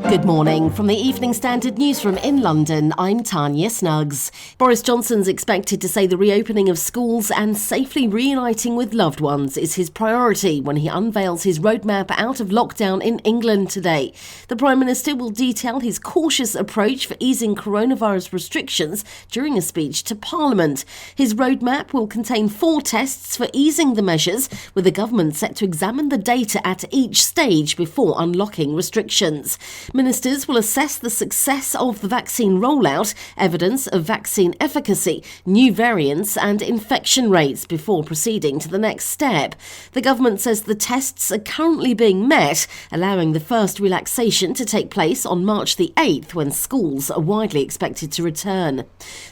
Good morning. From the Evening Standard newsroom in London, I'm Tanya Snuggs. Boris Johnson's expected to say the reopening of schools and safely reuniting with loved ones is his priority when he unveils his roadmap out of lockdown in England today. The Prime Minister will detail his cautious approach for easing coronavirus restrictions during a speech to Parliament. His roadmap will contain 4 tests for easing the measures, with the government set to examine the data at each stage before unlocking restrictions. Ministers will assess the success of the vaccine rollout, evidence of vaccine efficacy, new variants and infection rates before proceeding to the next step. The government says the tests are currently being met, allowing the first relaxation to take place on March the 8th when schools are widely expected to return.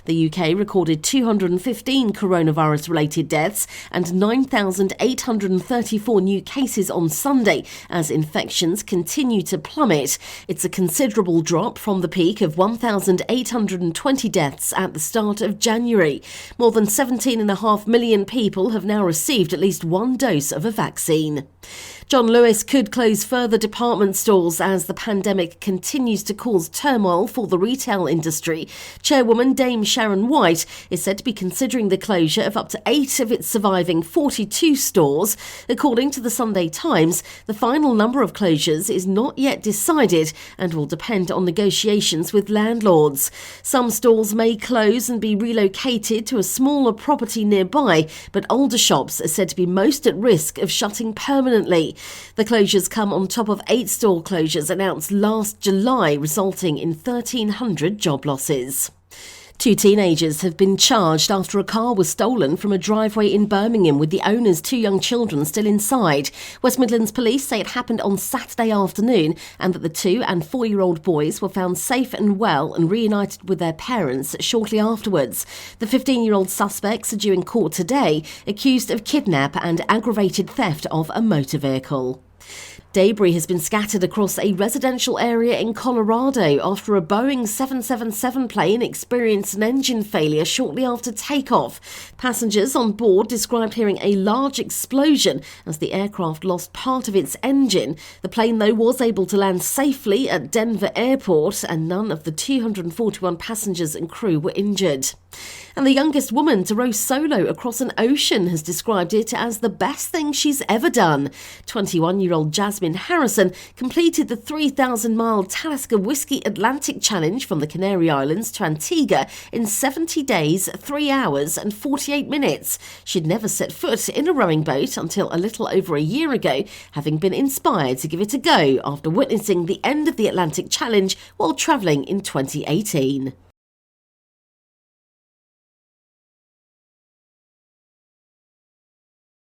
The UK recorded 215 coronavirus-related deaths and 9,834 new cases on Sunday as infections continue to plummet. It's a considerable drop from the peak of 1,820 deaths at the start of January. More than 17.5 million people have now received at least one dose of a vaccine. John Lewis could close further department stores as the pandemic continues to cause turmoil for the retail industry. Chairwoman Dame Sharon White is said to be considering the closure of up to 8 of its surviving 42 stores. According to the Sunday Times, the final number of closures is not yet decided and will depend on negotiations with landlords. Some stores may close and be relocated to a smaller property nearby, but older shops are said to be most at risk of shutting permanently. The closures come on top of 8 store closures announced last July, resulting in 1,300 job losses. 2 teenagers have been charged after a car was stolen from a driveway in Birmingham with the owner's 2 young children still inside. West Midlands Police say it happened on Saturday afternoon and that the 2- and 4-year-old boys were found safe and well and reunited with their parents shortly afterwards. The 15-year-old suspects are due in court today, accused of kidnap and aggravated theft of a motor vehicle. Debris has been scattered across a residential area in Colorado after a Boeing 777 plane experienced an engine failure shortly after takeoff. Passengers on board described hearing a large explosion as the aircraft lost part of its engine. The plane, though, was able to land safely at Denver Airport and none of the 241 passengers and crew were injured. And the youngest woman to row solo across an ocean has described it as the best thing she's ever done. 21-year-old Jasmine Harrison completed the 3,000-mile Talisker Whiskey Atlantic Challenge from the Canary Islands to Antigua in 70 days, 3 hours and 48 minutes. She'd never set foot in a rowing boat until a little over a year ago, having been inspired to give it a go after witnessing the end of the Atlantic Challenge while travelling in 2018.